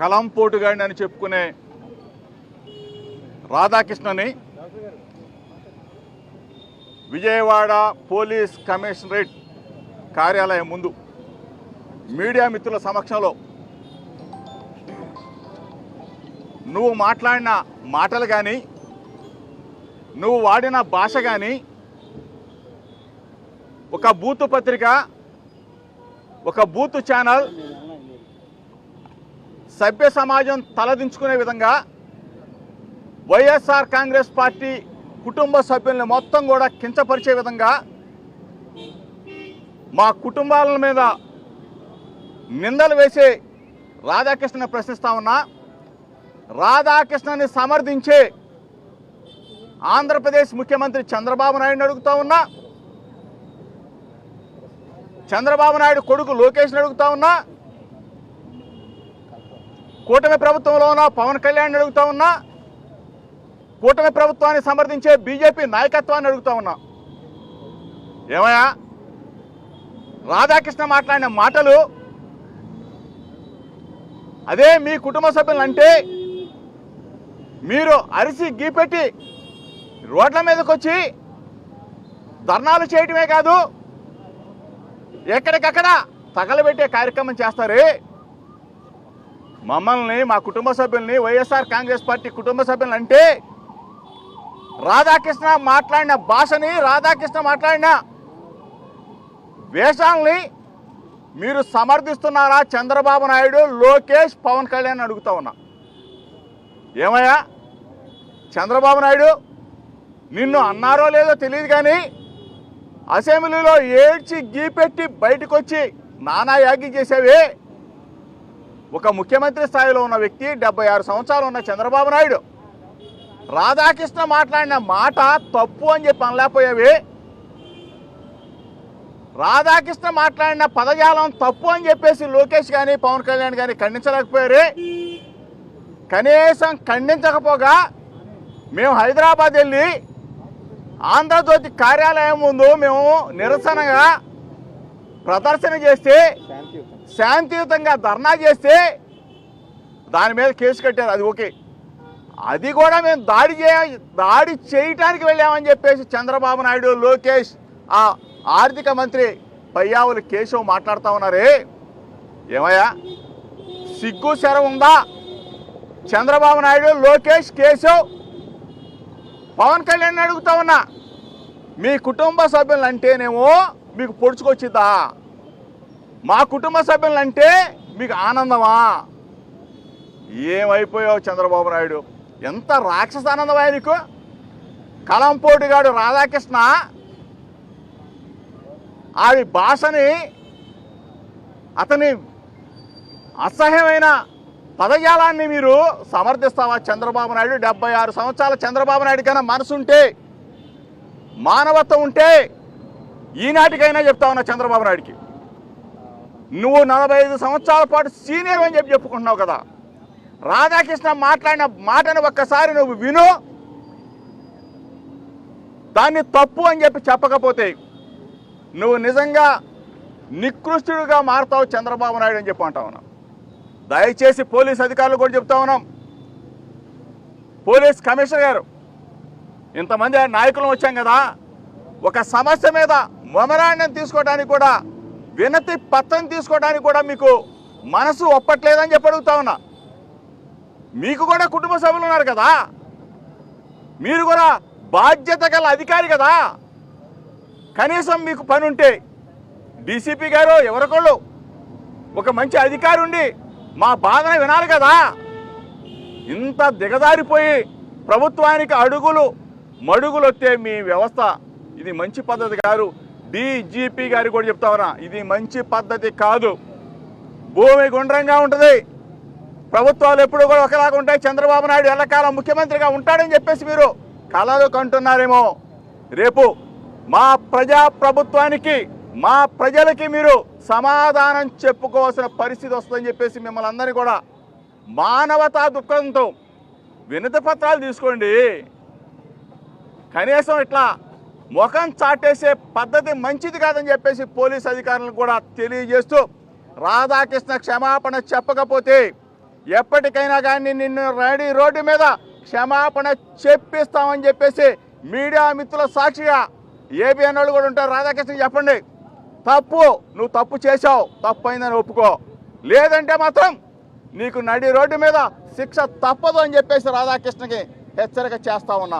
కలంపోటుగాడిని అని చెప్పుకునే రాధాకృష్ణని Vijayawada police commissionerate కార్యాలయం ముందు మీడియా మిత్రుల సమక్షంలో నువ్వు మాట్లాడిన మాటలు కానీ నువ్వు వాడిన భాష కానీ ఒక బూతు పత్రిక, ఒక బూతు ఛానల్ సభ్య సమాజం తలదించుకునే విధంగా వైఎస్ఆర్ కాంగ్రెస్ పార్టీ కుటుంబ సభ్యుల్ని మొత్తం కూడా కించపరిచే విధంగా మా కుటుంబాల మీద నిందలు వేసే రాధాకృష్ణని ప్రశ్నిస్తా ఉన్నా. రాధాకృష్ణని సమర్థించే ఆంధ్రప్రదేశ్ ముఖ్యమంత్రి చంద్రబాబు నాయుడుని అడుగుతా ఉన్నా, చంద్రబాబు నాయుడు కొడుకు లోకేష్ని అడుగుతా ఉన్నా, కూటమి ప్రభుత్వంలో ఉన్న పవన్ కళ్యాణ్ అడుగుతా ఉన్నా, కూటమి ప్రభుత్వాన్ని సమర్థించే బీజేపీ నాయకత్వాన్ని అడుగుతా ఉన్నా. ఏమయ్యా, రాధాకృష్ణ మాట్లాడిన మాటలు అదే మీ కుటుంబ సభ్యులంటే మీరు అరిసి గీపెట్టి రోడ్ల మీదకి వచ్చి ధర్నాలు చేయటమే కాదు, ఎక్కడికక్కడ తగలబెట్టే కార్యక్రమం చేస్తారే. మమ్మల్ని, మా కుటుంబ సభ్యుల్ని, వైఎస్ఆర్ కాంగ్రెస్ పార్టీ కుటుంబ సభ్యులు అంటే రాధాకృష్ణ మాట్లాడిన భాషని, రాధాకృష్ణ మాట్లాడిన వేషాలని మీరు సమర్థిస్తున్నారా? చంద్రబాబు నాయుడు, లోకేష్, పవన్ కళ్యాణ్ అడుగుతా ఉన్నా. ఏమయ్యా చంద్రబాబు నాయుడు, నిన్ను అన్నారో లేదో తెలియదు కానీ అసెంబ్లీలో ఏడ్చి గీపెట్టి బయటకు వచ్చి నానా యాగి చేసేవే. ఒక ముఖ్యమంత్రి స్థాయిలో ఉన్న వ్యక్తి, 76 సంవత్సరాలు ఉన్న చంద్రబాబు నాయుడు రాధాకృష్ణ మాట్లాడిన మాట తప్పు అని చెప్పి అనలేకపోయావే. రాధాకృష్ణ మాట్లాడిన పదజాలం తప్పు అని చెప్పేసి లోకేష్ కానీ పవన్ కళ్యాణ్ కానీ ఖండించలేకపోయారే. కనీసం ఖండించకపోగా మేము హైదరాబాద్ వెళ్ళి ఆంధ్రజ్యోతి కార్యాలయం ముందు మేము నిరసనగా ప్రదర్శన చేస్తే, శాంతియుతంగా ధర్నా చేస్తే దాని మీద కేసు కట్టారు. అది ఓకే, అది కూడా మేము దాడి చేయటానికి వెళ్ళామని చెప్పేసి చంద్రబాబు నాయుడు, లోకేష్, ఆ ఆర్థిక మంత్రి పయ్యావులు కేశవ్ మాట్లాడుతూ ఉన్నారే. ఏమయ్యా సిగ్గు శరం ఉందా? చంద్రబాబు నాయుడు, లోకేష్, కేశవ్, పవన్ కళ్యాణ్ అడుగుతా ఉన్నా, మీ కుటుంబ సభ్యులంటేనేమో మీకు పొడుచుకొచ్చిద్దా? మా కుటుంబ సభ్యులంటే మీకు ఆనందమా? ఏమైపోయావు చంద్రబాబు నాయుడు? ఎంత రాక్షస ఆనందమా నీకు? కలంపోటుగాడు రాధాకృష్ణ ఆడి భాషని, అతని అసహ్యమైన పదజాలాన్ని మీరు సమర్థిస్తావా? చంద్రబాబు నాయుడు, 76 సంవత్సరాల చంద్రబాబు నాయుడు కన్నా మనసుంటే, మానవత్వం ఉంటే ఈనాటికైనా చెప్తా ఉన్నా చంద్రబాబు నాయుడికి, నువ్వు 45 సంవత్సరాల పాటు సీనియర్ అని చెప్పి చెప్పుకుంటున్నావు కదా. రాధాకృష్ణ మాట్లాడిన మాటను ఒక్కసారి నువ్వు విను, దాన్ని తప్పు అని చెప్పి చెప్పకపోతే నువ్వు నిజంగా నికృష్టుడిగా మారుతావు చంద్రబాబు నాయుడు అని చెప్పి అంటా ఉన్నాం. దయచేసి పోలీస్ అధికారులు కూడా చెప్తా ఉన్నాం, పోలీస్ కమిషనర్ గారు, ఇంతమంది నాయకులు వచ్చాం కదా, ఒక సమస్య మీద మెమరాండం తీసుకోవడానికి కూడా, వినతి పత్రం తీసుకోవడానికి కూడా మీకు మనసు ఒప్పట్లేదని చెప్పి అడుగుతా ఉన్నా. మీకు కూడా కుటుంబ సభ్యులు ఉన్నారు కదా, మీరు కూడా బాధ్యత గల అధికారి కదా. కనీసం మీకు పని ఉంటే డీసీపీ గారు ఎవరికోళ్ళు ఒక మంచి అధికారి ఉండి మా బాధను వినాలి కదా. ఇంత దిగజారిపోయి ప్రభుత్వానికి అడుగులు మడుగులు వస్తే మీ వ్యవస్థ ఇది మంచి పద్ధతి కాదు. డీజీపీ గారు కూడా చెప్తా ఉన్నా, ఇది మంచి పద్ధతి కాదు. భూమి గుండ్రంగా ఉంటుంది, ప్రభుత్వాలు ఎప్పుడు కూడా ఒకలాగా ఉంటాయి. చంద్రబాబు నాయుడు ఎల్లకాలం ముఖ్యమంత్రిగా ఉంటాడని చెప్పేసి మీరు కలలు కంటున్నారేమో. రేపు మా ప్రజాప్రభుత్వానికి, మా ప్రజలకి మీరు సమాధానం చెప్పుకోవాల్సిన పరిస్థితి వస్తుందని చెప్పేసి మిమ్మల్ని అందరినీ కూడా మానవతా దుఃఖంతో వినతి పత్రాలు తీసుకోండి. కనీసం ఇట్లా ముఖం చాటేసే పద్ధతి మంచిది కాదని చెప్పేసి పోలీస్ అధికారులను కూడా తెలియజేస్తూ, రాధాకృష్ణ క్షమాపణ చెప్పకపోతే ఎప్పటికైనా కానీ నిన్ను నడి రోడ్డు మీద క్షమాపణ చెప్పిస్తామని చెప్పేసి మీడియా మిత్రుల సాక్షిగా ఏబిఎన్ వాళ్ళు కూడా ఉంటారు. రాధాకృష్ణ చెప్పండి, నువ్వు తప్పు చేశావు, తప్పు అయిందని ఒప్పుకో, లేదంటే మాత్రం నీకు నడి రోడ్డు మీద శిక్ష తప్పదు అని చెప్పేసి రాధాకృష్ణకి హెచ్చరిక చేస్తా ఉన్నా.